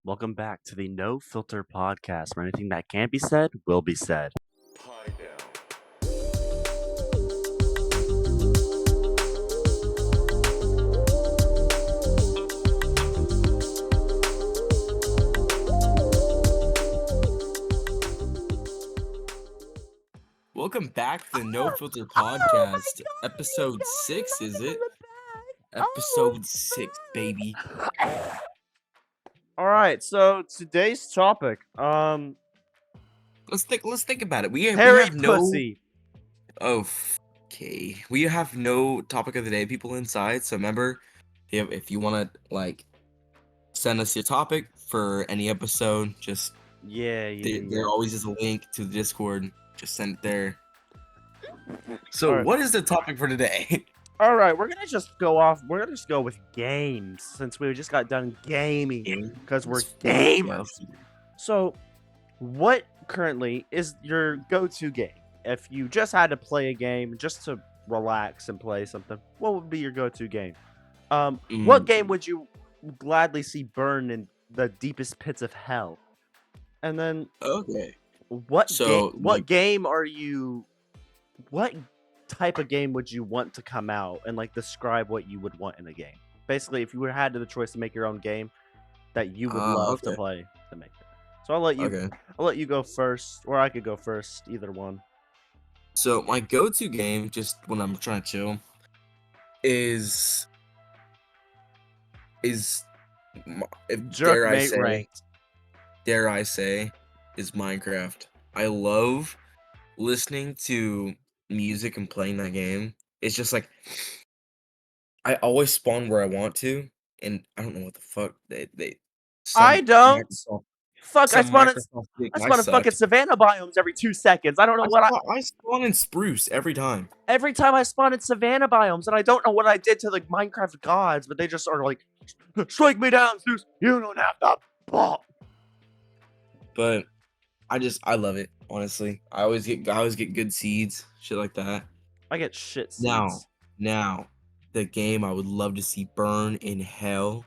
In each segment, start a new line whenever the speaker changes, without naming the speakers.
Welcome back to the No Filter Podcast, where anything that can't be said will be said.
Pie down.
Welcome back to the No Filter Podcast. Episode 6, is it? Episode 6, baby.
All right, so today's topic,
Let's think about it. We
hairy
have no
pussy.
Okay. We have no topic of the day people inside. So remember, if you want to send us your topic for any episode, just
Yeah.
there always is a link to the Discord. Just send it there. So
Alright.
what is the topic for today?
All right, we're gonna just go with games since we just got done gaming because we're gamers. So, what currently is your go-to game? If you just had to play a game just to relax and play something, what would be your go-to game? What game would you gladly see burn in the deepest pits of hell? And then,
Okay.
what
like-
game are you? What type of game would you want to come out and describe what you would want in a game? Basically, if you had the choice to make your own game that you would love to play, to make it. So I'll let you go first, or I could go first, either one.
So my go-to game, just when I'm trying to chill, is dare I say, is Minecraft. I love listening to music and playing that game. It's just like I always spawn where I want to, and I don't know what the fuck
I don't. Fuck, I
some
spawn in
Microsoft did.
fucking savannah biomes every 2 seconds. I don't know
I spawn in spruce every time.
Every time I spawn in savannah biomes, and I don't know what I did to the Minecraft gods, but they just are like, strike me down, Zeus. You don't have to ball.
But I love it, honestly. I always get good seeds, shit like that.
I get shit seeds.
Now, the game I would love to see burn in hell.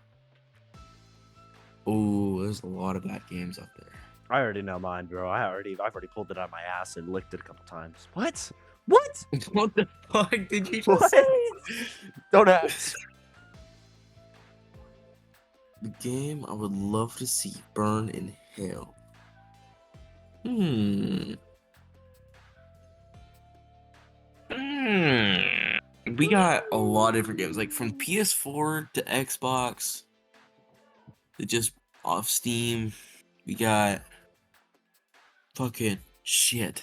Oh, there's a lot of bad games out there.
I already know mine, bro. I've already pulled it out of my ass and licked it a couple times. What? What?
What the fuck did you
What?
just say?
Don't ask.
The game I would love to see burn in hell. We got a lot of different games, like from PS4 to Xbox to just off Steam. We got fucking shit.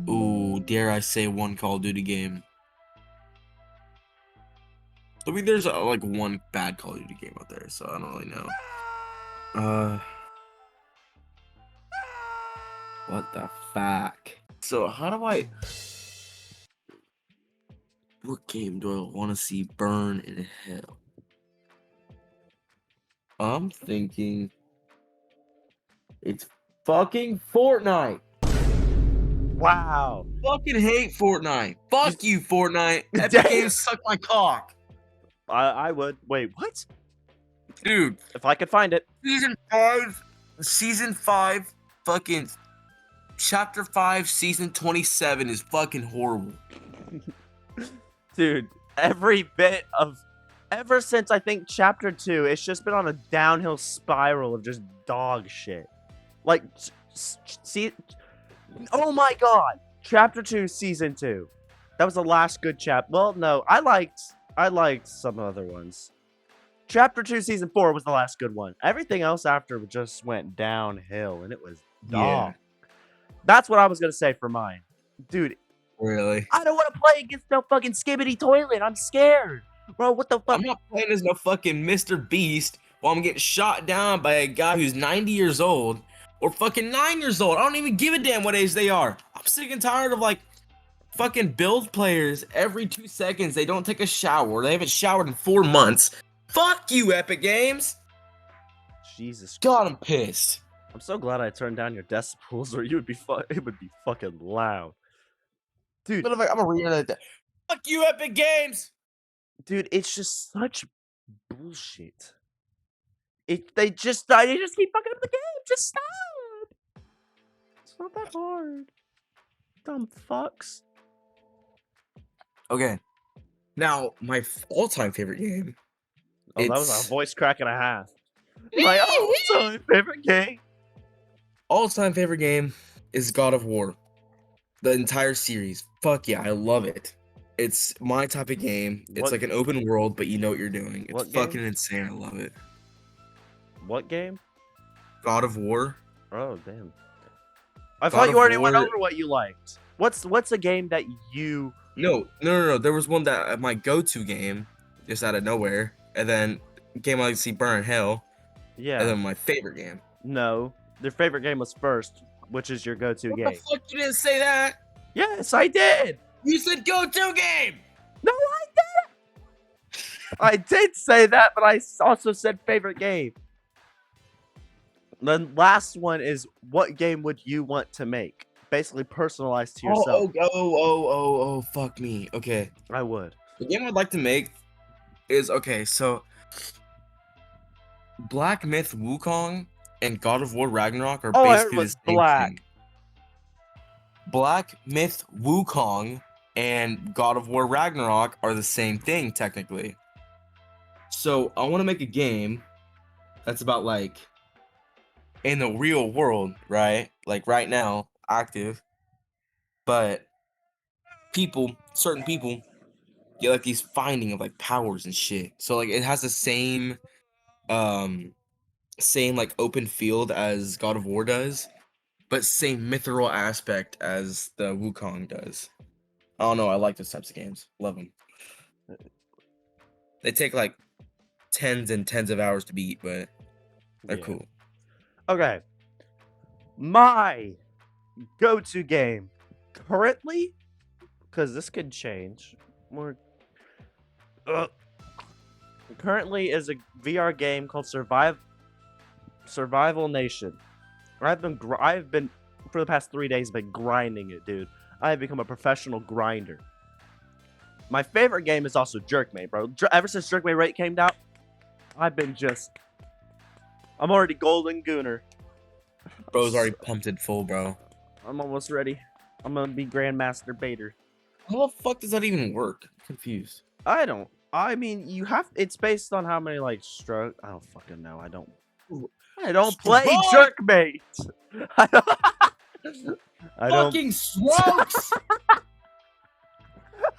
Ooh, dare I say one Call of Duty game. I mean, there's like one bad Call of Duty game out there, so I don't really know. What the fuck? So how do I? What game do I want to see burn in hell? I'm thinking it's fucking Fortnite.
Wow.
Fucking hate Fortnite. Fuck you, Fortnite. Epic Games suck my cock.
I would. Wait, what?
Dude,
If I could find it.
Season 5, fucking Chapter 5, Season 27 is fucking horrible.
Dude, ever since I think Chapter 2, it's just been on a downhill spiral of just dog shit. Like, see, oh my god, Chapter 2, Season 2. That was the last good chapter. Well, no, I liked some other ones. Chapter 2, Season 4 was the last good one. Everything else after just went downhill, and it was dog. That's what I was gonna say for mine. Dude,
really?
I don't want to play against no fucking skibbity toilet. I'm scared. Bro, what the fuck?
I'm not playing as no fucking Mr. Beast while I'm getting shot down by a guy who's 90 years old or fucking 9 years old. I don't even give a damn what age they are. I'm sick and tired of fucking build players every 2 seconds. They don't take a shower. They haven't showered in 4 months. Fuck you, Epic Games.
Jesus
God, I'm pissed.
I'm so glad I turned down your decibels, or it would be fucking loud. Dude,
But I'm gonna read it. Fuck you, Epic Games.
Dude, it's just such bullshit. They just keep fucking up the game. Just stop. It's not that hard. Dumb fucks.
Okay. Now, my all-time favorite game.
Oh, that was a
It's
voice crack and a half. My all-time favorite game.
all-time favorite game is God of War. The entire series. Fuck yeah, I love it. It's my type of game. It's
What-
like an open world, but you know what you're doing. It's
What
fucking
game?
insane. I love it.
What game?
God of War.
Oh, damn. I
God
thought you
of
already went
War-
over what you liked. What's a game that you...
No. There was one that my go-to game, just out of nowhere, and then game I like to see burn in hell,
Yeah.
and then my favorite game.
No. Their favorite game was first, which is your go-to
What
game.
the fuck? You didn't say that.
Yes, I did.
You said go-to game.
No, I didn't. I did say that, but I also said favorite game. The last one is what game would you want to make? Basically personalized to yourself.
Oh, fuck me. Okay.
I would.
The game I'd like to make is so Black Myth Wukong and God of War Ragnarok are
Oh, I heard
basically
it
the
was
same
black.
thing. Black Myth Wukong and God of War Ragnarok are the same thing technically. So I want to make a game that's about like in the real world, right? Like right now, active, but certain people get like these finding of like powers and shit. So like it has the same same like open field as God of War does, but same mithril aspect as the Wukong does. I don't know, I like those types of games. Love them. They take like tens and tens of hours to beat, but they're
Yeah.
cool.
Okay. My go-to game currently, because this could change. Currently is a VR game called Survival Nation. I've been for the past 3 days been grinding it, dude. I have become a professional grinder. My favorite game is also Jerkmate, bro. Ever since Jerkmate Rate came out, I'm already golden gooner.
Bro's already pumped it full, bro.
I'm almost ready. I'm gonna be Grandmaster Bader.
How the fuck does that even work? I'm confused.
I mean, it's based on how many like strokes. I don't fucking know. I don't play
Stroke!
Jerkmate. I don't.
Fucking strokes!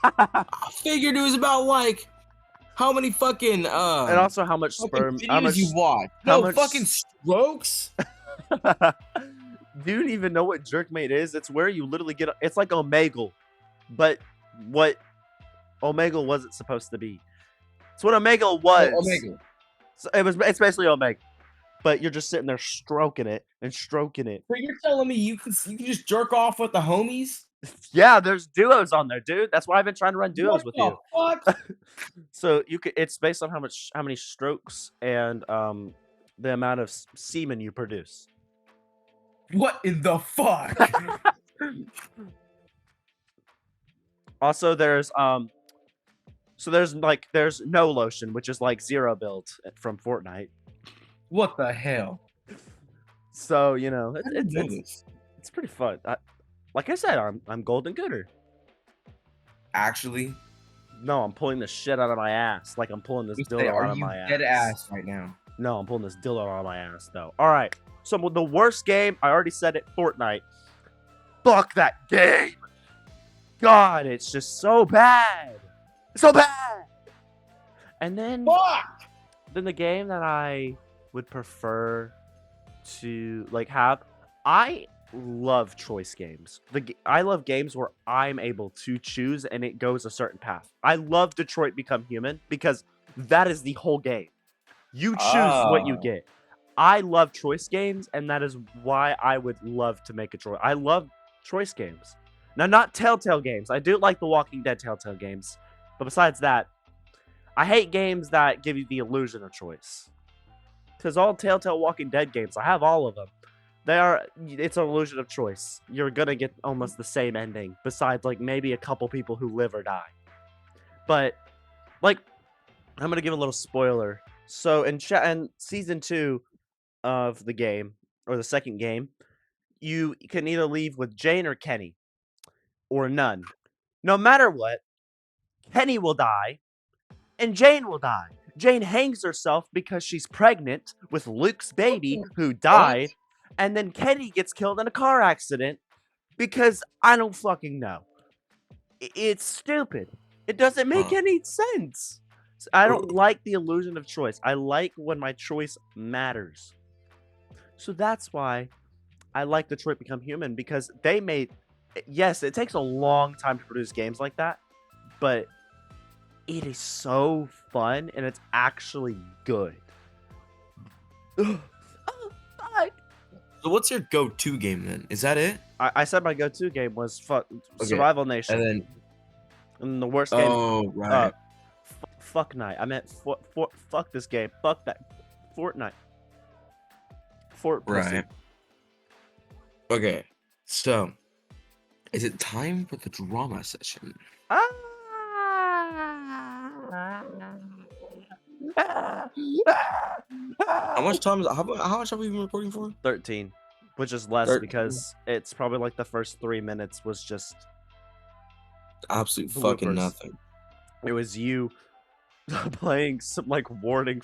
I figured it was about like how many fucking
And also how much sperm.
videos
How much
you watch.
how
No
much-
fucking strokes.
Do you even know what Jerkmate is? It's where you literally get. It's like Omegle, but what Omegle wasn't supposed to be. It's what Omegle was.
Oh, Omega.
So it's basically Omega, but you're just sitting there stroking it and stroking it.
So you're telling me you can just jerk off with the homies?
Yeah, there's duos on there, dude. That's why I've been trying to run duos with you.
What the fuck?
So it's based on how many strokes and the amount of semen you produce.
What in the fuck?
Also, there's no lotion, which is like zero build from Fortnite.
What the hell?
So
I didn't know this.
it's pretty fun. Like I said, I'm golden gooder.
Actually,
No, I'm pulling the shit out of my ass. Like I'm pulling this
you
dildo
say,
out
are
of
you
my ass.
dead ass right now?
No, I'm pulling this dildo out of my ass though. All right. So the worst game, I already said it, Fortnite. Fuck that game. God, it's just so bad. So bad. And then
Fuck!
the game that I would prefer to like have, I love choice games. I love games where I'm able to choose and it goes a certain path. I love Detroit Become Human because that is the whole game. You choose what you
Oh.
get. I love choice games, and that is why I would love to make a choice. I love choice games. Now, not Telltale games. I do like the Walking Dead Telltale games. But besides that, I hate games that give you the illusion of choice. Because all Telltale Walking Dead games, I have all of them. It's an illusion of choice. You're gonna get almost the same ending, besides like maybe a couple people who live or die. But, like, I'm gonna give a little spoiler. So in season 2 of the game, or the second game, you can either leave with Jane or Kenny, or none. No matter what, Kenny will die, and Jane will die. Jane hangs herself because she's pregnant with Luke's baby who
What?
died, and then Kenny gets killed in a car accident because I don't fucking know. It's stupid. It doesn't make
Huh.
any sense. I don't like the illusion of choice. I like when my choice matters. So that's why I like Detroit Become Human, because they made. Yes, it takes a long time to produce games like that, but it is so fun and it's actually good. Oh, fuck.
So what's your go-to game then? Is that it?
I said my go-to game was
Okay.
Survival Nation,
And then
and the worst game.
right.
Fuck Night. I meant fuck this game. Fuck that. Fortnite. Fort pussy.
Right. Okay. So is it time for the drama session? How much time is how much have we been recording for?
13, which is less
13.
because it's probably like the first 3 minutes was just
Absolute fucking
bloopers.
nothing.
It was you playing some like warning.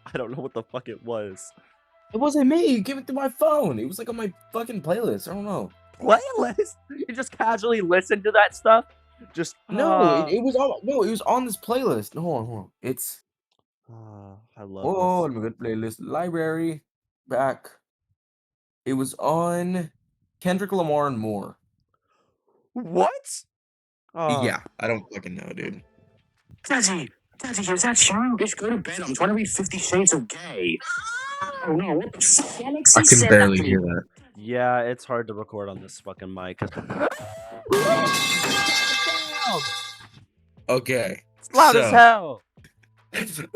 I don't know what the fuck it was.
It wasn't me. You gave it to my phone. It was like on my fucking playlist. I don't know.
Playlist? You just casually listen to that stuff? Just
No, it was on. No, it was on this playlist. No, hold on. It's
I love
oh,
this.
let me go to playlist library back. It was on Kendrick Lamar and more.
What?
Yeah, I don't fucking know, dude.
Daddy, is that you? Just go to bed. I'm trying to read 50 Shades of Gay. Oh no, what the fuck?
I can barely hear that.
Yeah, it's hard to record on this fucking mic.
Okay.
It's loud as hell.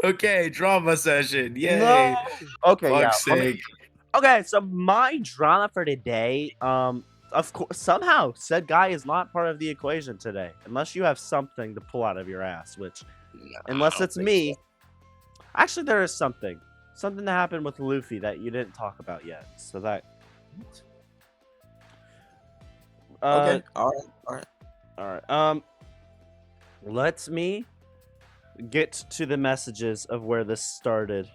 Okay, drama session. Yay.
No. Okay,
Fuck's
yeah.
sake.
Okay, so my drama for today, of course, somehow said guy is not part of the equation today, unless you have something to pull out of your ass. Which, unless it's me, actually there is something that happened with Luffy that you didn't talk about yet. So that.
Okay. All right.
Let me get to the messages of where this started.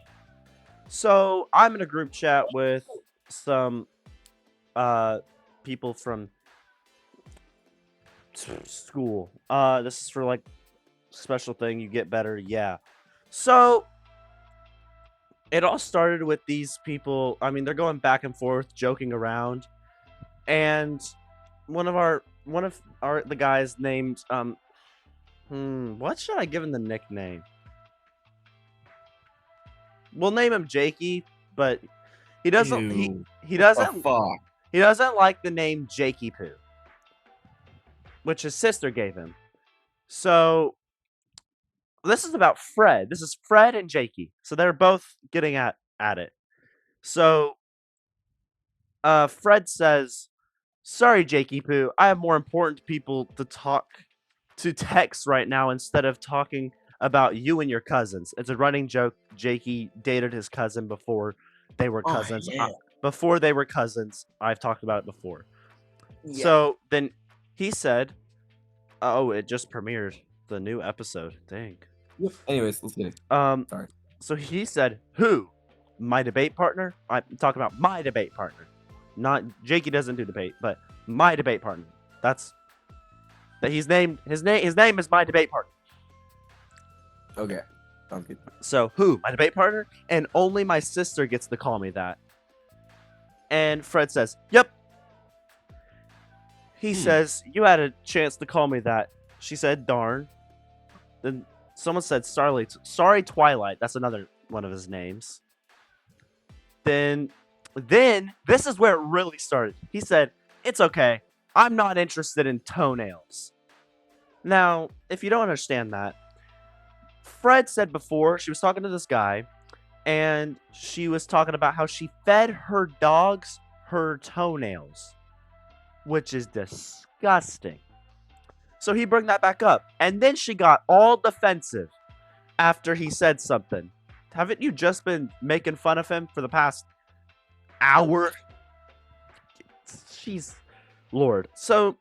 So I'm in a group chat with some people from school. This is for like special thing, you get better, yeah. So it all started with these people. I mean, they're going back and forth, joking around, and one of the guys named what should I give him the nickname? We'll name him Jakey, but he doesn't he doesn't
fuck.
he doesn't like the name Jakey Poo, which his sister gave him. So this is about Fred. This is Fred and Jakey. So they're both getting at it. So Fred says, "Sorry, Jakey Poo. I have more important people to text right now instead of talking about you and your cousins." It's a running joke. Jakey dated his cousin before they were cousins.
Oh, yeah.
Before they were cousins, I've talked about it before.
Yeah.
So then he said, "Oh, it just premiered the new episode." Dang.
Anyways, let's get it.
Sorry. So he said, "Who? My debate partner?" I'm talking about my debate partner. Not Jakey doesn't do debate, but my debate partner. That's that he's named his name is my debate partner.
Okay. Sounds good.
So who? My debate partner? And only my sister gets to call me that. And Fred says, "Yep." He says, "You had a chance to call me that." She said, "Darn." Then someone said, Sorry, Twilight." That's another one of his names. Then this is where it really started. He said, "It's okay. I'm not interested in toenails." Now, if you don't understand that, Fred said before, she was talking to this guy, and she was talking about how she fed her dogs her toenails, which is disgusting. So he brought that back up, and then she got all defensive after he said something. haven't you just been making fun of him for the past hour? She's Lord. So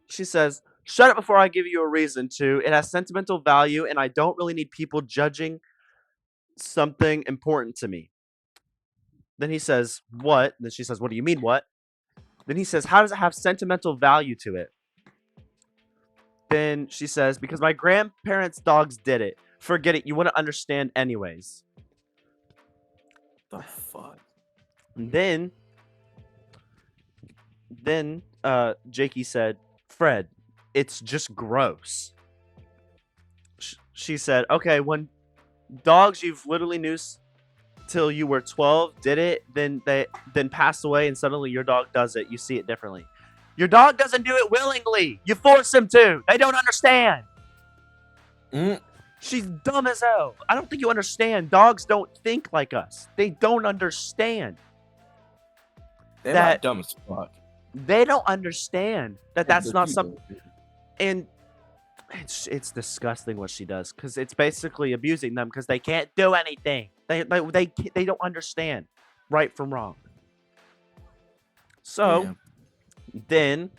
she says, shut it before I give you a reason to. It has sentimental value, and I don't really need people judging something important to me. Then he says, what? Then she says, what do you mean, what? Then he says, how does it have sentimental value to it? Then she says, because my grandparents' dogs did it. Forget it. You wouldn't understand anyways.
The fuck?
And then Jakey said, Fred, it's just gross. She said, okay, when dogs you've literally knew till you were 12 did it, then passed away, and suddenly your dog does it, you see it differently. Your dog doesn't do it willingly. You force him to. They don't understand. She's dumb as hell. I don't think you understand. Dogs don't think like us. They don't understand.
They're
That-
not dumb as fuck.
They don't understand that that's not something. And it's disgusting what she does, because it's basically abusing them because they can't do anything. They don't understand right from wrong. So
Yeah.
then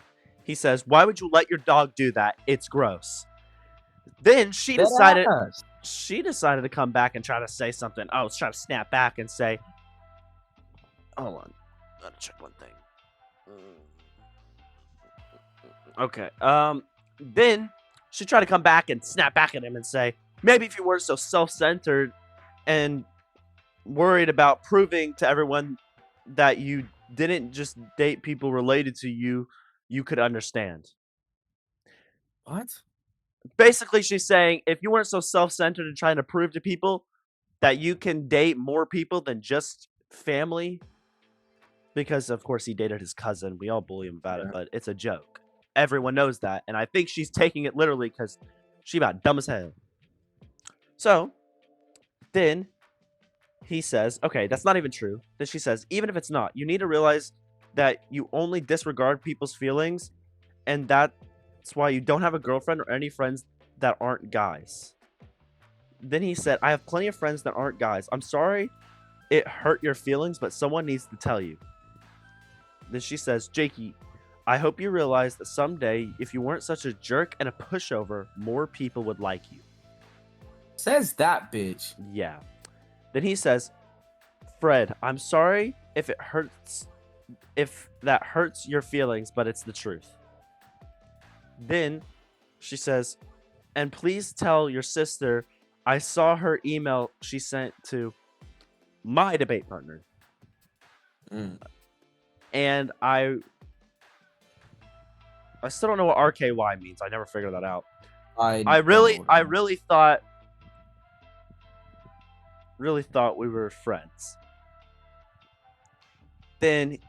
he says, why would you let your dog do that? It's gross. Then she decided to come back and try to say something. Oh, try to snap back and say, hold on, gotta check one thing. Okay. Then she tried to come back and snap back at him and say, maybe if you weren't so self-centered and worried about proving to everyone that you didn't just date people related to you, you could understand.
What?
Basically, she's saying, if you weren't so self-centered and trying to prove to people that you can date more people than just family, because of course he dated his cousin. We all bully him about it, but it's a joke. Everyone knows that, and I think she's taking it literally because she about dumb as hell. So then he says, okay, that's not even true. Then she says, even if it's not, you need to realize that you only disregard people's feelings, and that's why you don't have a girlfriend or any friends that aren't guys. Then he said, I have plenty of friends that aren't guys. I'm sorry it hurt your feelings, but someone needs to tell you. Then she says, Jakey, I hope you realize that someday, if you weren't such a jerk and a pushover, more people would like you.
Says that bitch.
Yeah. Then he says, Fred, I'm sorry if that hurts your feelings, but it's the truth. Then she says, and please tell your sister I saw her email she sent to my debate partner. And I still don't know what RKY means. I never figured that out. I really thought we were friends. Then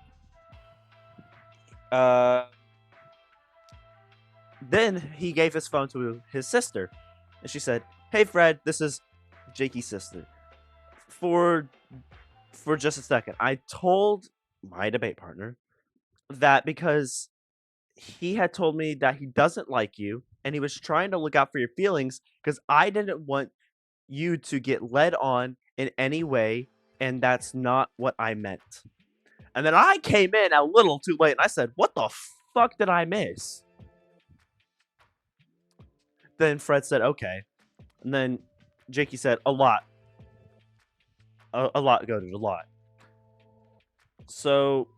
he gave his phone to his sister, and she said, hey Fred, this is Jakey's sister. For just a second, I told my debate partner that because he had told me that he doesn't like you and he was trying to look out for your feelings because I didn't want you to get led on in any way, and that's not what I meant. And then I came in a little too late and I said, what the fuck did I miss? Then Fred said, okay. And then Jakey said, a lot. A lot, goated, a lot. So,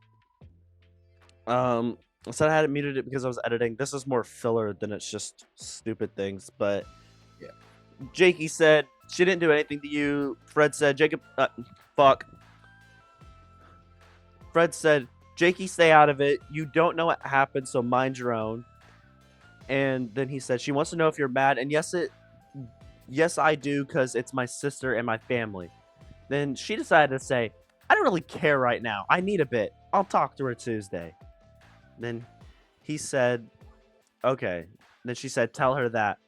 I said I hadn't muted it because I was editing. This is more filler than it's just stupid things, but
yeah.
Jakey said she didn't do anything to you. Fred said, fuck. Fred said, Jakey, stay out of it. You don't know what happened, so mind your own. And then he said, she wants to know if you're mad. And yes, I do, because it's my sister and my family. Then she decided to say, I don't really care right now. I need a bit. I'll talk to her Tuesday. Then he said, okay. Then she said, tell her that.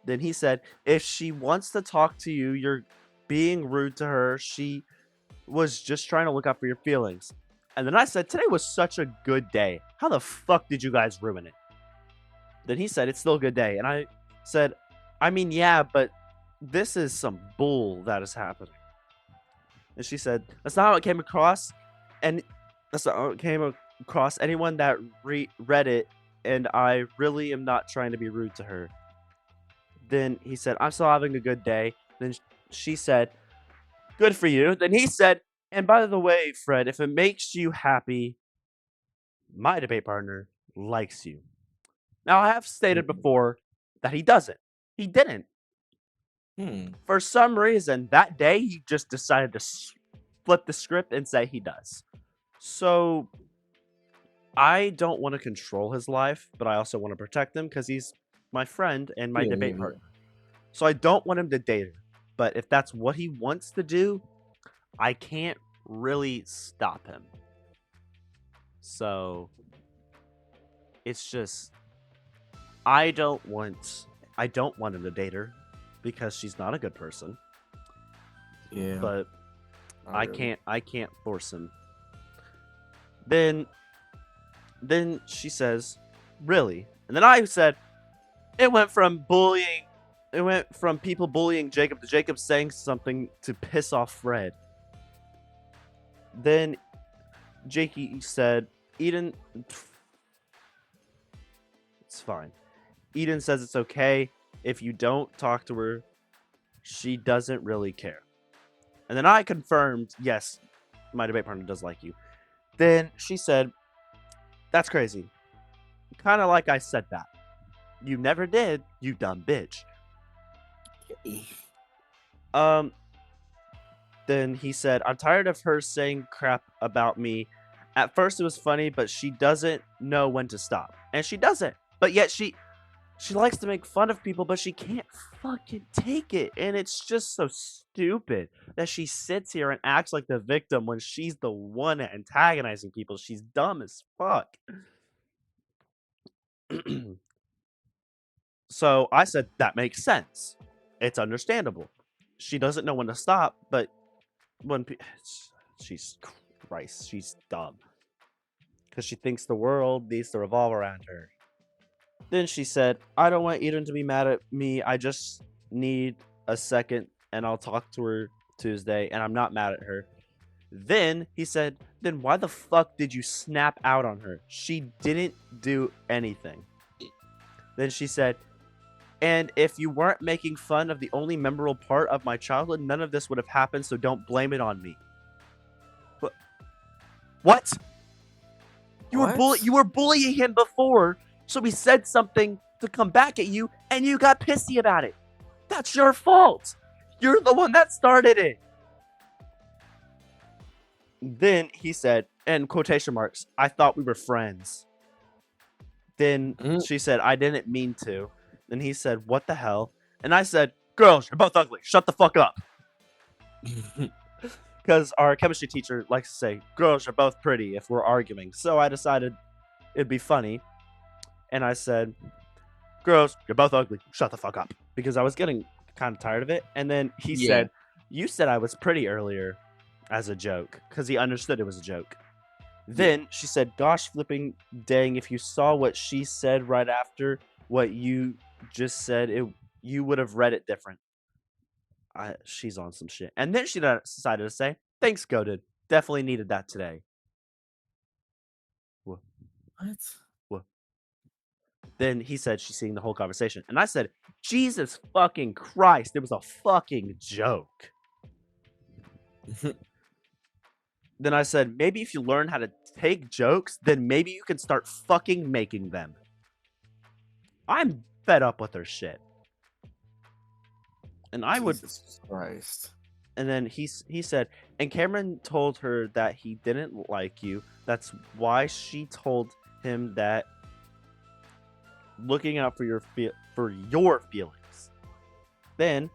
Then he said, if she wants to talk to you, you're being rude to her. She was just trying to look out for your feelings. And then I said, today was such a good day. How the fuck did you guys ruin it? Then he said, it's still a good day. And I said, I mean, yeah, but this is some bull that is happening. And she said, that's not how it came across. And that's not how it came across anyone that read it. And I really am not trying to be rude to her. Then he said, I'm still having a good day. Then she said, good for you. Then he said, and by the way, Fred, if it makes you happy, my debate partner likes you. Now, I have stated before that he doesn't. He didn't. For some reason, that day, he just decided to flip the script and say he does. So, I don't want to control his life, but I also want to protect him because he's my friend and my debate partner. So, I don't want him to date her. But if that's what he wants to do, I can't really stop him. So, it's just I don't want him to date her because she's not a good person.
Yeah.
But I can't force him. Then she says, "Really?" And then I said, "It went from people bullying Jacob to Jacob saying something to piss off Fred." Then Jakey said, "Eden, it's fine." Eden says it's okay if you don't talk to her. She doesn't really care. And then I confirmed, yes, my debate partner does like you. Then she said, that's crazy. Kind of like I said that. You never did, you dumb bitch. Then he said, I'm tired of her saying crap about me. At first it was funny, but she doesn't know when to stop. And she doesn't. But yet she likes to make fun of people, but she can't fucking take it. And it's just so stupid that she sits here and acts like the victim when she's the one antagonizing people. She's dumb as fuck. So I said, that makes sense. It's understandable. She doesn't know when to stop, but she's dumb. Because she thinks the world needs to revolve around her. Then she said, I don't want Eden to be mad at me. I just need a second and I'll talk to her Tuesday and I'm not mad at her. Then he said, then why the fuck did you snap out on her? She didn't do anything. Then she said, and if you weren't making fun of the only memorable part of my childhood, none of this would have happened, so don't blame it on me. What? You were bullying him before. So he said something to come back at you, and you got pissy about it. That's your fault. You're the one that started it. Then he said, in quotation marks, I thought we were friends. Then she said, I didn't mean to. Then he said, what the hell? And I said, girls, you're both ugly. Shut the fuck up. Because our chemistry teacher likes to say, girls are both pretty if we're arguing. So I decided it'd be funny. And I said, girls, you're both ugly. Shut the fuck up. Because I was getting kind of tired of it. And then he said, you said I was pretty earlier as a joke. Because he understood it was a joke. Then she said, gosh flipping dang, if you saw what she said right after what you just said, you would have read it different. She's on some shit. And then she decided to say, thanks, Goated. Definitely needed that today. What? Then he said she's seeing the whole conversation. And I said, Jesus fucking Christ, it was a fucking joke. Then I said, maybe if you learn how to take jokes, then maybe you can start fucking making them. I'm fed up with her shit. And I would...
Jesus Christ.
And then he said, and Cameron told her that he didn't like you. That's why she told him that looking out for your feelings. Then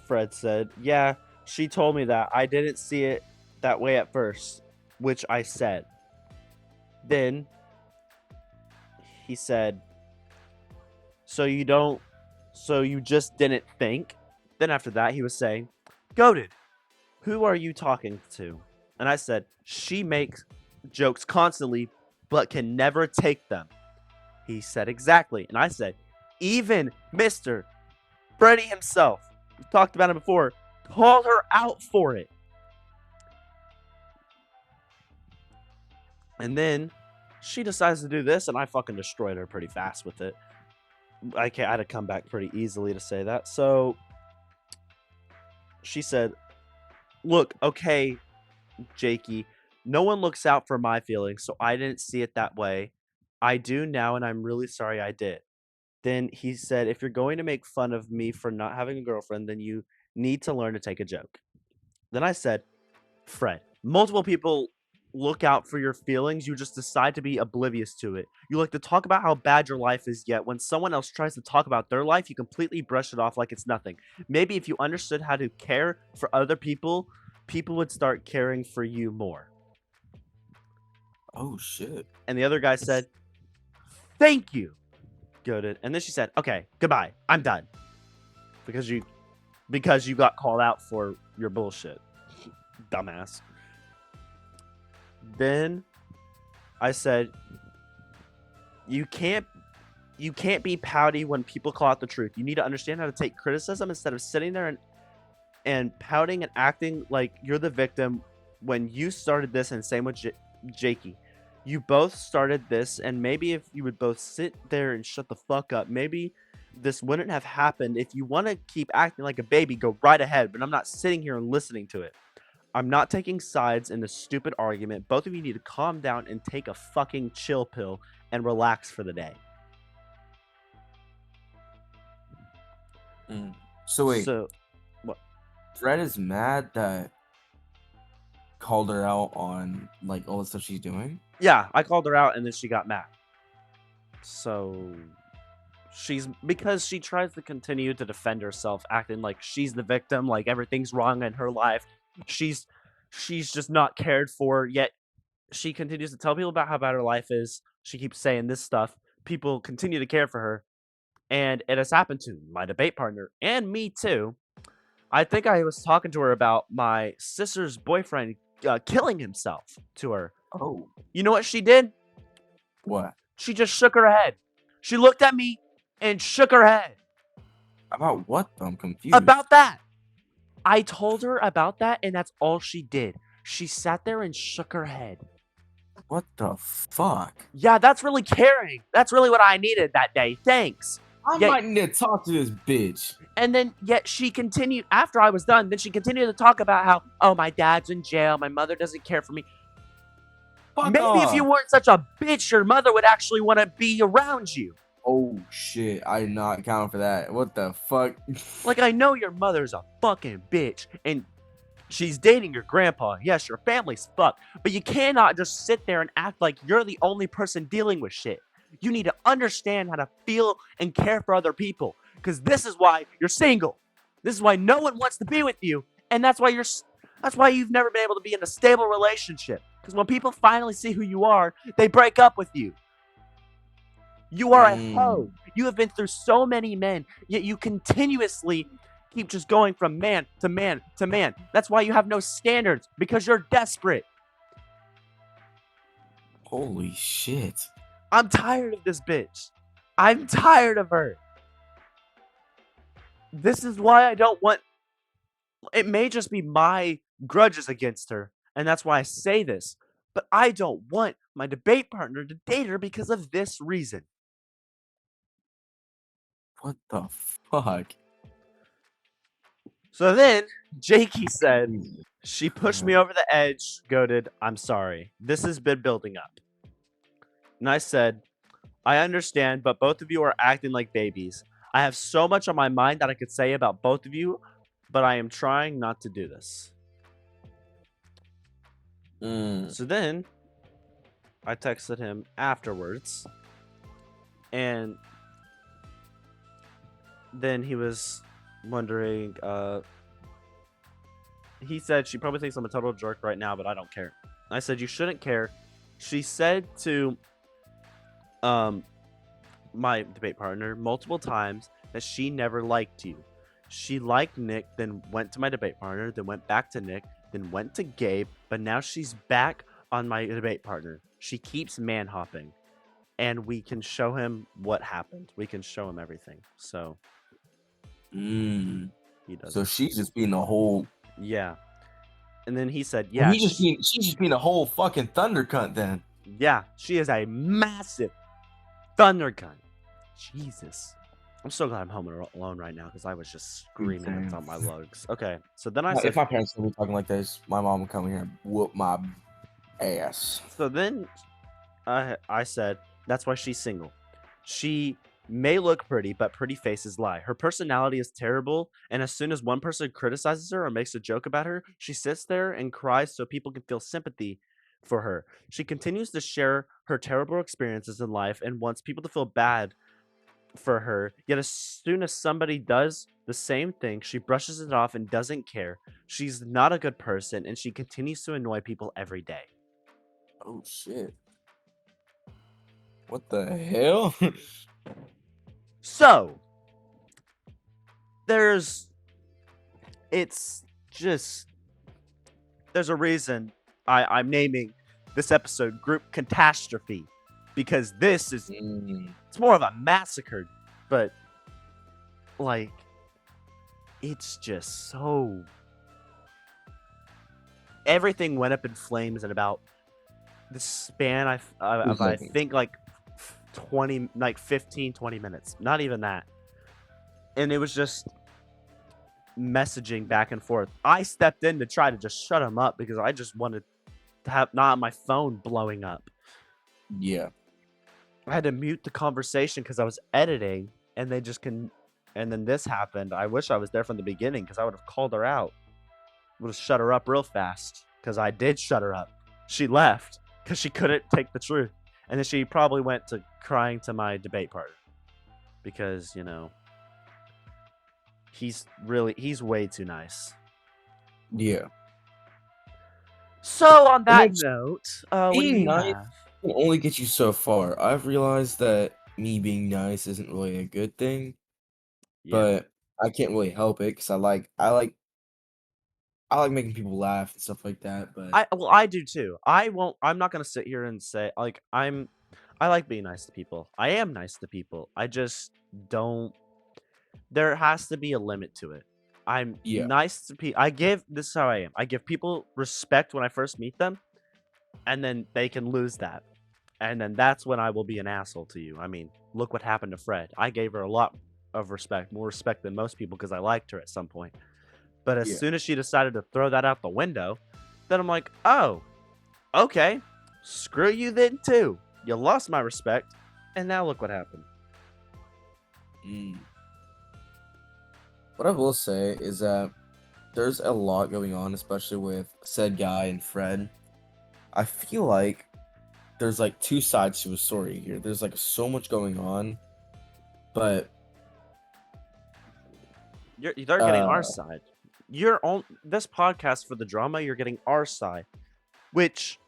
Fred said, yeah, she told me that. I didn't see it that way at first, which I said. Then he said, so you just didn't think? Then after that, he was saying, Goated, who are you talking to? And I said, she makes jokes constantly, but can never take them. He said, exactly. And I said, even Mr. Freddie himself, we talked about him before, called her out for it. And then she decides to do this, and I fucking destroyed her pretty fast with it. I had to come back pretty easily to say that. So she said, "Look, okay, Jakey, no one looks out for my feelings, so I didn't see it that way. I do now, and I'm really sorry I did." Then he said, "If you're going to make fun of me for not having a girlfriend, then you need to learn to take a joke." Then I said, "Fred, multiple people look out for your feelings. You just decide to be oblivious to it. You like to talk about how bad your life is, yet when someone else tries to talk about their life, you completely brush it off like it's nothing. Maybe if you understood how to care for other people, people would start caring for you more."
Oh shit.
And the other guy said, "Thank you." Goaded. And then she said, "Okay, goodbye. I'm done." Because you got called out for your bullshit. Dumbass. Then I said, you can't be pouty when people call out the truth. You need to understand how to take criticism instead of sitting there and pouting and acting like you're the victim when you started this, and same with Jakey. You both started this, and maybe if you would both sit there and shut the fuck up, maybe this wouldn't have happened. If you want to keep acting like a baby, go right ahead, but I'm not sitting here and listening to it. I'm not taking sides in this stupid argument. Both of you need to calm down and take a fucking chill pill and relax for the day.
So wait,
So, what?
Fred is mad that called her out on like all the stuff she's doing.
Yeah, I called her out and then she got mad. So because she tries to continue to defend herself, acting like she's the victim, like everything's wrong in her life. She's just not cared for, yet she continues to tell people about how bad her life is. She keeps saying this stuff. People continue to care for her. And it has happened to my debate partner and me too. I think I was talking to her about my sister's boyfriend killing himself to her.
Oh,
You know what she did?
what?
She just shook her head. She looked at me and shook her head.
About what? I'm confused.
About that. I told her about that, and that's all she did. She sat there and shook her head.
What the fuck?
Yeah, that's really caring. That's really what I needed that day. Thanks.
I might need to talk to this bitch.
And then, yet she continued, after I was done, then she continued to talk about how, oh, my dad's in jail. My mother doesn't care for me.
Fuck
Maybe
off.
if you weren't such a bitch, your mother would actually want to be around you.
Oh shit, I did not count for that. What the fuck?
Like, I know your mother's a fucking bitch, and she's dating your grandpa. Yes, your family's fucked, but you cannot just sit there and act like you're the only person dealing with shit. You need to understand how to feel and care for other people, because this is why you're single. This is why no one wants to be with you, and that's why you've never been able to be in a stable relationship. Because when people finally see who you are, they break up with you. You are a hoe. You have been through so many men, yet you continuously keep just going from man to man to man. That's why you have no standards, because you're desperate.
Holy shit.
I'm tired of this bitch. I'm tired of her. This is why I don't want... It may just be my grudges against her, and that's why I say this, but I don't want my debate partner to date her because of this reason.
What the fuck?
So then, Jakey said, she pushed me over the edge, goaded, I'm sorry. This has been building up. And I said, I understand, but both of you are acting like babies. I have so much on my mind that I could say about both of you, but I am trying not to do this. So then, I texted him afterwards, and then he was wondering, he said she probably thinks I'm a total jerk right now, but I don't care. I said, you shouldn't care. She said to my debate partner multiple times that she never liked you. She liked Nick, then went to my debate partner, then went back to Nick, then went to Gabe, but now she's back on my debate partner. She keeps man-hopping, and we can show him what happened. We can show him everything. So he does.
So she's just being a whole...
Yeah. And then he said, yeah.
She's just being a whole fucking thunder cunt then.
Yeah, she is a massive thunder gun. Jesus. I'm so glad I'm home alone right now because I was just screaming at the
Same.
top of my lungs. Okay, so then I
If
said,
my parents would be talking like this, my mom would come here and whoop my ass.
so then I said, that's why she's single. She may look pretty, but pretty faces lie. Her personality is terrible, and as soon as one person criticizes her or makes a joke about her, she sits there and cries so people can feel sympathy for her. She continues to share her terrible experiences in life and wants people to feel bad for her. Yet as soon as somebody does the same thing, she brushes it off and doesn't care. She's not a good person, and she continues to annoy people every day.
Oh shit. What the hell?
So, there's it's just there's a reason I'm naming this episode Group Catastrophe because this is it's more of a massacre, but like it's just so everything went up in flames in about the span of I
Seconds.
think like 20 like 15 20 minutes, not even that. And it was just messaging back and forth. I stepped in to try to just shut him up because I just wanted to have not my phone blowing up.
Yeah.
I had to mute the conversation because I was editing, and they just can. And then this happened. I wish I was there from the beginning because I would have called her out. Would have shut her up real fast because I did shut her up. She left because she couldn't take the truth, and then she probably went to crying to my debate partner because he's way too nice.
Yeah.
So on that
Which,
note, what do
being
you
nice
have?
can only get you so far. I've realized that me being nice isn't really a good thing,
Yeah.
but I can't really help it because I like making people laugh and stuff like that. But
I do too. I'm not gonna sit here and say like I like being nice to people. I am nice to people. I just don't there has to be a limit to it. I'm
yeah,
nice to people. This is how I am. I give people respect when I first meet them, and then they can lose that. And then that's when I will be an asshole to you. I mean, look what happened to Fred. I gave her a lot of respect, more respect than most people because I liked her at some point. But as
yeah,
soon as she decided to throw that out the window, then I'm like, oh, okay, screw you then too. You lost my respect, and now look what happened.
mm. What I will say is that there's a lot going on, especially with said guy and Fred. I feel like there's like two sides to a story here. There's like so much going on, but
They're getting our
uh,
side. You're on this podcast for the drama. You're getting our side, which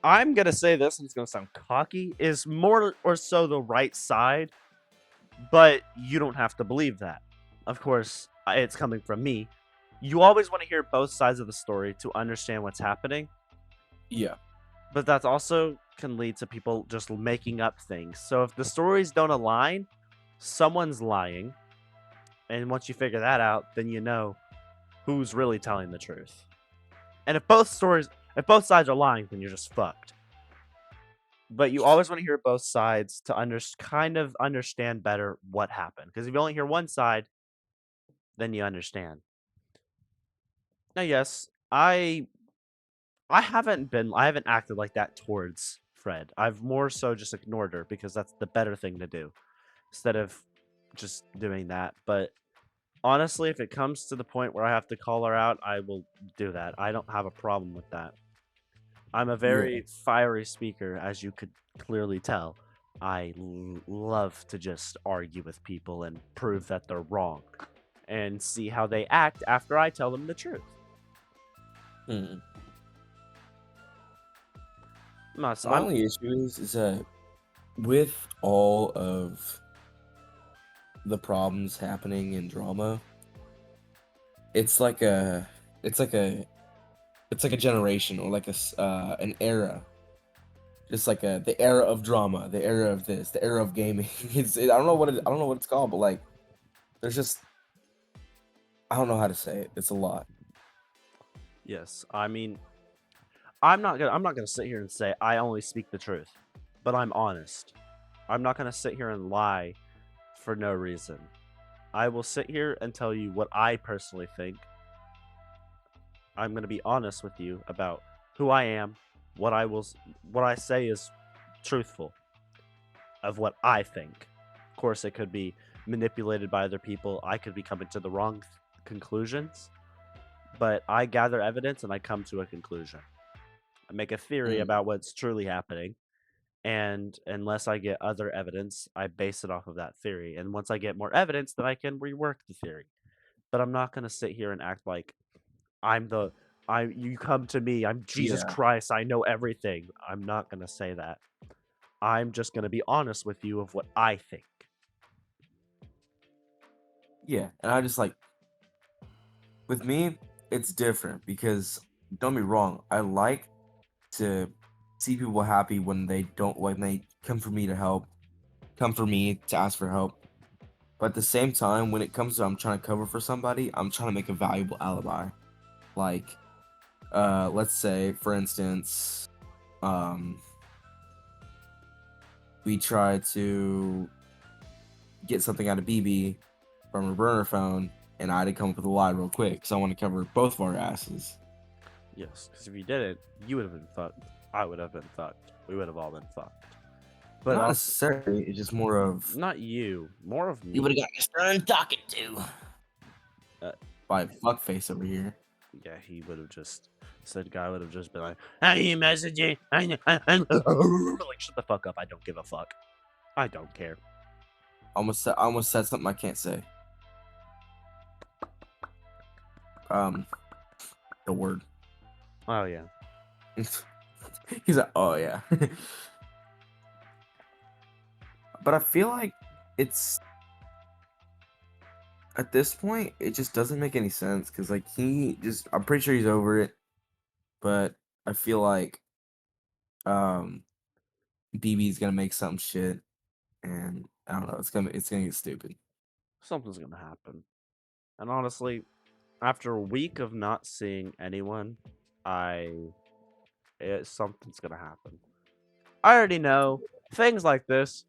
I'm gonna say this, and it's gonna sound cocky, is more or so the right side, but you don't have to believe that. Of course, it's coming from me. You always want to hear both sides of the story to understand what's happening,
yeah,
but that also can lead to people just making up things. So if the stories don't align, someone's lying, and once you figure that out, then you know who's really telling the truth. And if both sides are lying, then you're just fucked. But you always want to hear both sides to kind of understand better what happened. Because if you only hear one side, then you understand. Now, yes, I haven't acted like that towards Fred. I've more so just ignored her because that's the better thing to do instead of just doing that. But honestly, if it comes to the point where I have to call her out, I will do that. I don't have a problem with that. I'm a
yeah.
very fiery speaker, as you could clearly tell. I love to just argue with people and prove that they're wrong and see how they act after I tell them the truth.
Hmm.
So
My only issue is that with all of the problems happening in drama, it's like a, it's like a, it's like a generation or like an era. Just like the era of drama, the era of this, the era of gaming. I don't know I don't know what it's called, but like there's just I don't know how to say it. It's a lot.
yes, I mean, I'm not gonna sit here and say I only speak the truth, but I'm honest. I'm not gonna sit here and lie for no reason. I will sit here and tell you what I personally think. I'm gonna be honest with you about who I am, what I say is truthful of what I think. Of course, it could be manipulated by other people. I could be coming to the wrong conclusions, but I gather evidence and I come to a conclusion. I make a theory
Mm.
about what's truly happening, and unless I get other evidence, I base it off of that theory. And once I get more evidence, then I can rework the theory. But I'm not gonna sit here and act like I'm the you come to me, I'm Jesus
Yeah.
Christ, I know everything. I'm not gonna say that. I'm just gonna be honest with you of what I think.
Yeah, and I just like with me, it's different because don't be wrong, I like to see people happy when they come for me to help, come for me to ask for help. But at the same time, when it comes to I'm trying to cover for somebody, I'm trying to make a valuable alibi. Like, let's say, for instance, um, we try to get something out of BB from her burner phone, and I had to come up with a lie real quick because I want to cover both of our asses.
Yes, because if you didn't, you would have been fucked. I would have been fucked. We would have all been fucked. But
Not
also,
necessarily. It's just more of
not you, more of
you would
me.
have got your stern talking to by fuckface over here.
Yeah, he would have just said, guy would have just been like, "Are you messaging? Like, shut the fuck up. I don't give a fuck. I don't care."
I almost said something I can't say. The word.
Oh yeah.
He's like, oh yeah. But I feel like it's at this point, it just doesn't make any sense because like I'm pretty sure he's over it, but I feel like BB's gonna make some shit, and I don't know, it's gonna get stupid.
Something's gonna happen. And honestly, after a week of not seeing anyone, something's gonna happen. I already know things like this.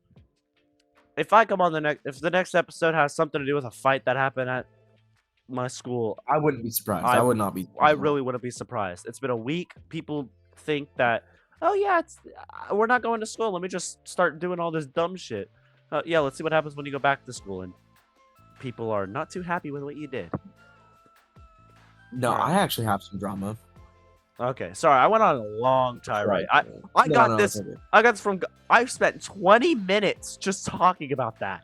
If I come on if the next episode has something to do with a fight that happened at my school,
I wouldn't be surprised.
I
I would not be.
I really wouldn't be surprised. It's been a week. People think that, oh yeah, we're not going to school. Let me just start doing all this dumb shit. Yeah, let's see what happens when you go back to school. And people are not too happy with what you did.
No,
Alright.
I actually have some drama.
Okay, sorry, I went on a long tirade. I
No,
got
no,
this.
it's okay.
I got this from. I spent 20 minutes just talking about that.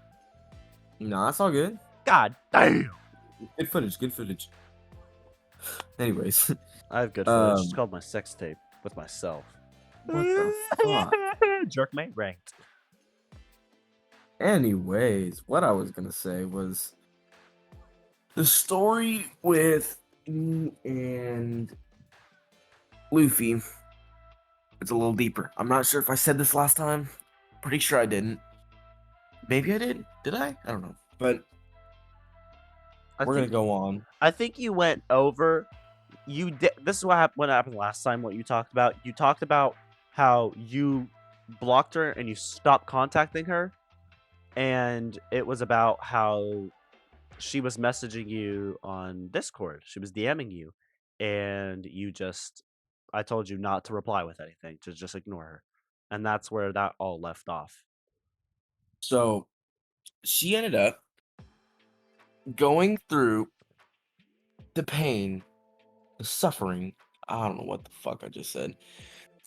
No, that's all good.
God damn.
Good footage. Good footage. Anyways,
I have good footage. It's called my sex tape with myself.
what the fuck?
Jerk mate ranked.
Anyways, what I was gonna say was the story with me and Luffy. It's a little deeper. I'm not sure if I said this last time. Pretty sure I didn't. Maybe I did. Did I? I don't know. But we're gonna go on.
I think you went over. You did. This is what happened last time. What you talked about. You talked about how you blocked her and you stopped contacting her, and it was about how she was messaging you on Discord. She was DMing you, and you just. I told you not to reply with anything, to just ignore her, and that's where that all left off.
So she ended up going through the pain, the suffering. I don't know what the fuck I just said.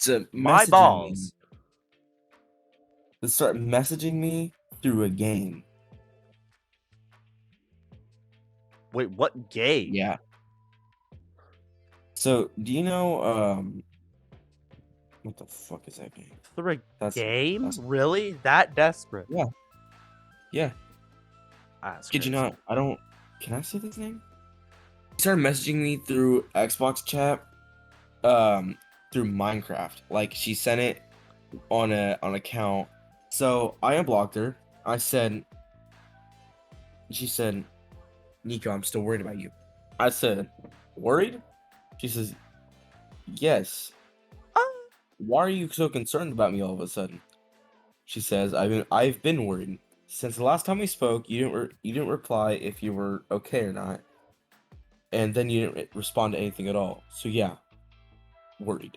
To
My
messaging
balls.
me, to start messaging me through a game.
Wait, what game?
Yeah. So do you know what the fuck is that game?
Through a
That's
game? Really? That desperate?
Yeah. Yeah.
That's
Kid you
crazy.
not? I don't. Can I say this name? He started messaging me through Xbox chat, through Minecraft. Like she sent it on an account. So I unblocked her. She said, Nico, I'm still worried about you. I said, worried? She says, yes. why are you so concerned about me all of a sudden? She says, I've been worried. Since the last time we spoke, you didn't reply if you were okay or not. And then you didn't respond to anything at all. So yeah, worried.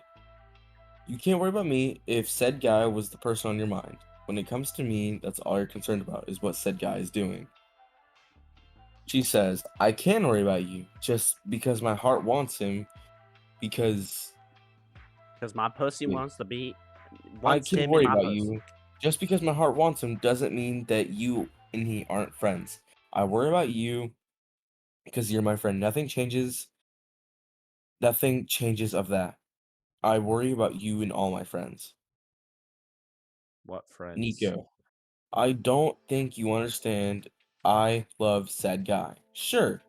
You can't worry about me if said guy was the person on your mind. When it comes to me, that's all you're concerned about is what said guy is doing. She says, I can worry about you just because my heart wants him because
Because my pussy
wait, I
wants
can
him in
worry
my
about
pussy.
you just because my heart wants him doesn't mean that you and he aren't friends. I worry about you because you're my friend. Nothing changes of that. I worry about you and all my friends.
What friends?
Nico, I don't think you understand. I love said guy. Sure,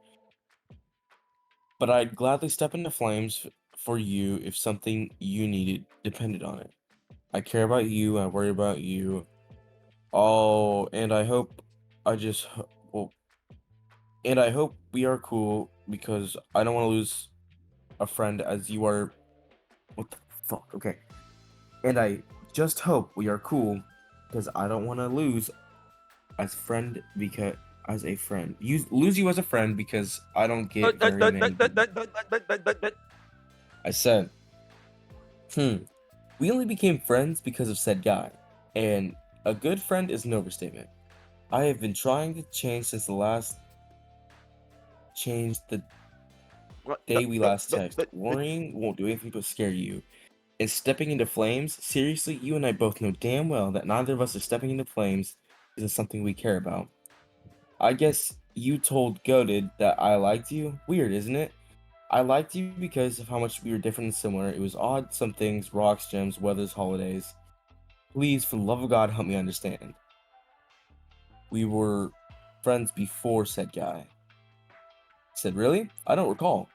but I'd gladly step into flames for you if something you needed depended on it. I care about you. I worry about you. Oh, and I hope I just ho- well, and I hope we are cool because I don't want to lose a friend as you are. What the fuck? Okay. And I just hope we are cool because I don't want to lose as a friend. Lose you as a friend because I don't get very many. I said, we only became friends because of said guy, and a good friend is an overstatement. I have been trying to change since the day we last texted. Worrying won't do anything but scare you. And stepping into flames? Seriously, you and I both know damn well that neither of us are stepping into flames isn't something we care about. I guess you told Goated that I liked you? Weird, isn't it? I liked you because of how much we were different and similar. It was odd, some things, rocks, gems, weathers, holidays. Please, for the love of God, help me understand. We were friends before said guy. Said, really? I don't recall.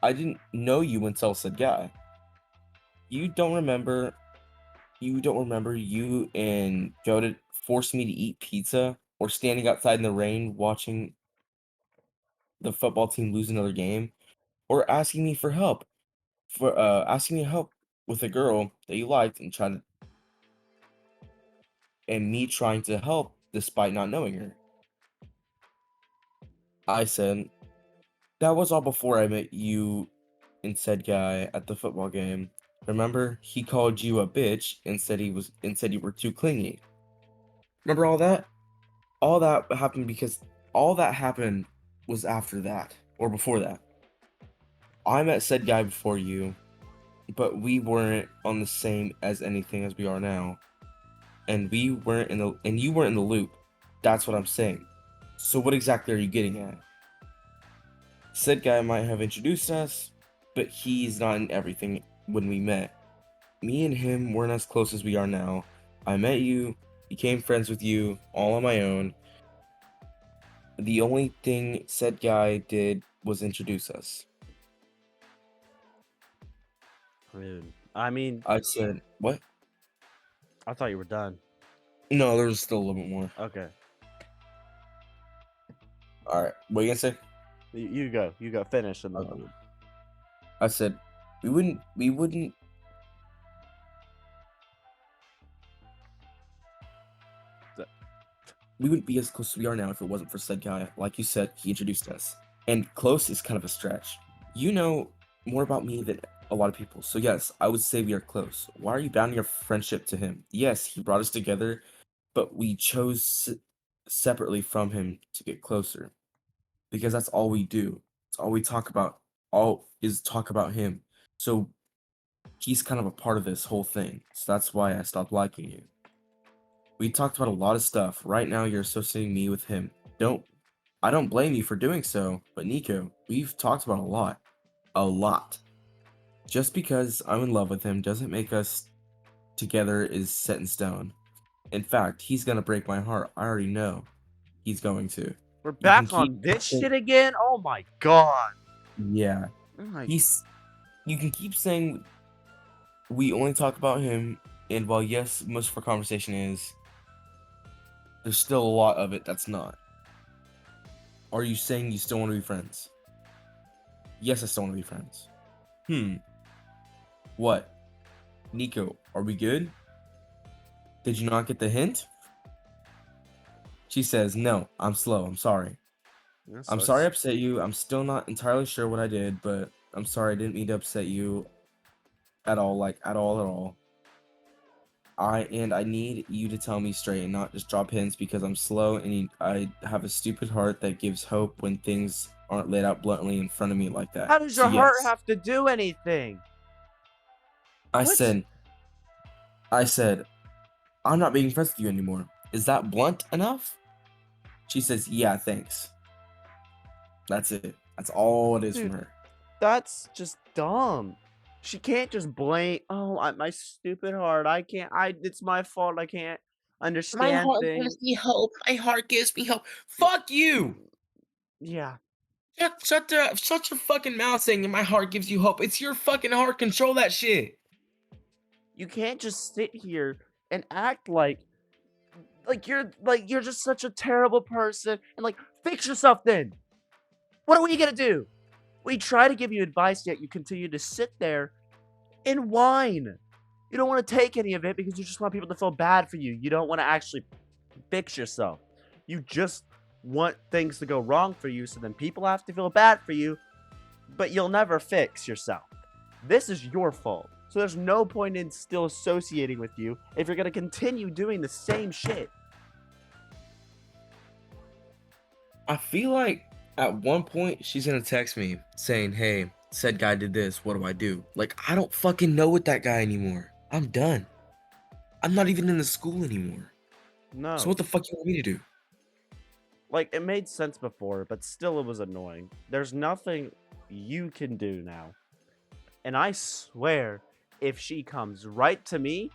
I didn't know you until said guy. You don't remember you and Goated forced me to eat pizza or standing outside in the rain watching the football team lose another game or asking me help with a girl that you liked and me trying to help despite not knowing her. I said, that was all before I met you and said guy at the football game. Remember, he called you a bitch and said you were too clingy. Remember all that? All that happened was after that or before that. I met said guy before you, but we weren't on the same as anything as we are now. And you weren't in the loop. That's what I'm saying. So what exactly are you getting at? Said guy might have introduced us, but he's not in everything when we met. Me and him weren't as close as we are now. I met you, became friends with you, all on my own. The only thing said guy did was introduce us.
Dude, I mean,
I said, what?
I thought you were done.
No, there's still a little bit more.
Okay.
Alright, what are you gonna say?
You go. You go. Finish and then
Okay. I said, we wouldn't be as close as we are now if it wasn't for said guy. Like you said, he introduced us. And close is kind of a stretch. You know more about me than a lot of people. So yes, I would say we are close. Why are you bounding your friendship to him? Yes, he brought us together, but we chose separately from him to get closer. Because that's all we do. It's all we talk about. All is talk about him. So he's kind of a part of this whole thing. So that's why I stopped liking you. We talked about a lot of stuff. Right now, you're associating me with him. I don't blame you for doing so, but Nico, we've talked about a lot. A lot. Just because I'm in love with him doesn't make us together is set in stone. In fact, he's gonna break my heart. I already know he's going to.
we're
You can
back
keep
on this shit again. Oh my god.
Yeah.
Oh my.
You can keep saying we only talk about him, and while yes, most of our conversation is, there's still a lot of it that's not. Are you saying you still want to be friends? Yes, I still want to be friends. What? Nico, are we good? Did you not get the hint? She says, no, I'm slow. I'm sorry.
That
I'm sorry I
sucks.
upset you. I'm still not entirely sure what I did, but I'm sorry I didn't mean to upset you at all. Like, at all. I need you to tell me straight and not just drop hints because I'm slow and I have a stupid heart that gives hope when things aren't laid out bluntly in front of me like that.
How does
So
your heart
yes,
have to do anything?
I
What?
said, I'm not being friends with you anymore. Is that blunt enough? She says, yeah, thanks. That's it. That's all it is
Dude,
from her.
that's just dumb. She can't just blame, oh, my stupid heart. I can't, it's my fault. I can't
My
understand
heart
things.
gives me hope. My heart gives me hope. Fuck you!
Yeah.
Shut your fucking mouth saying that my heart gives you hope. It's your fucking heart. Control that shit.
You can't just sit here and act like you're just such a terrible person and like fix yourself then. What are we gonna do? We try to give you advice, yet you continue to sit there and whine. You don't want to take any of it because you just want people to feel bad for you. You don't want to actually fix yourself. You just want things to go wrong for you, so then people have to feel bad for you, but you'll never fix yourself. This is your fault. So there's no point in still associating with you if you're going to continue doing the same shit.
I feel like at one point she's gonna text me saying, hey, said guy did this. What do I do? Like, I don't fucking know with that guy anymore. I'm done. I'm not even in the school anymore.
No.
So what the fuck you want me to do?
Like, it made sense before, but still it was annoying. There's nothing you can do now. And I swear, if she comes right to me,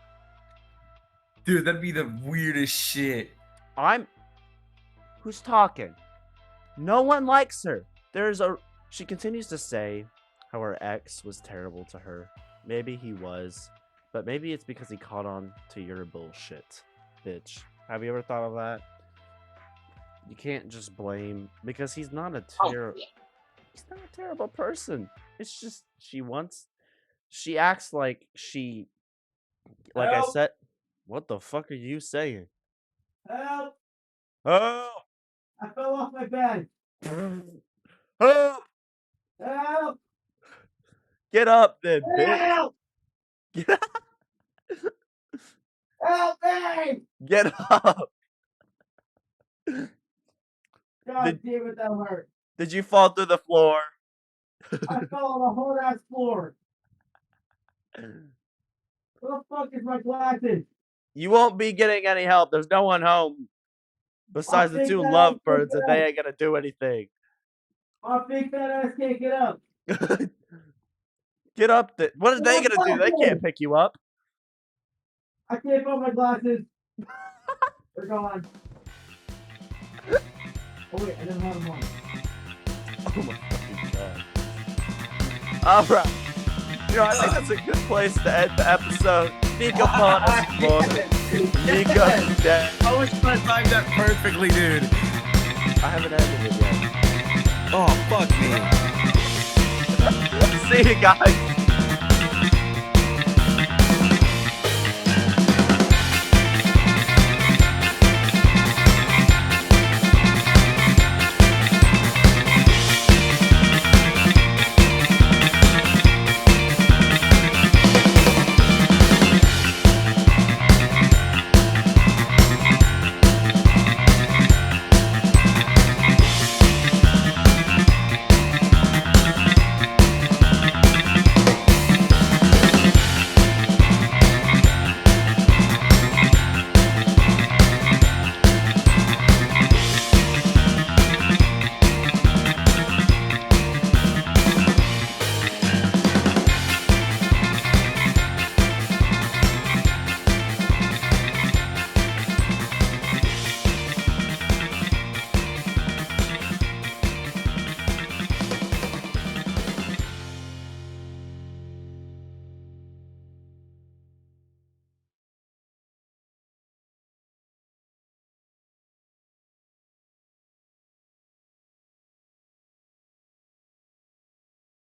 Dude, that'd be the weirdest shit.
Who's talking? No one likes her. She continues to say how her ex was terrible to her. Maybe he was, but maybe it's because he caught on to your bullshit, bitch. Have you ever thought of that? You can't just blame, because he's not a terrible person. It's just she acts like I
Help!
said. What the fuck are you saying?
Help!
Help!
I fell off my bed.
Help!
Help!
Get up then, bitch.
Help!
Get up.
Help me!
Get up.
God damn it, that hurt.
Did you fall through the floor?
I fell on the whole ass floor. Where the fuck is my glasses?
You won't be getting any help. There's no one home besides the two lovebirds, and they ain't gonna do anything.
My big fat ass can't get up.
Get up. What are they gonna do? They can't pick you up.
I can't find my glasses. They're gone. Oh wait, I didn't have them on.
Oh my fucking god. Alright. You know, I think that's a good place to end the episode. Nico upon us for Nico's dead.
I wish I timed that perfectly, dude.
I haven't ended it yet.
Oh, fuck me.
See you guys.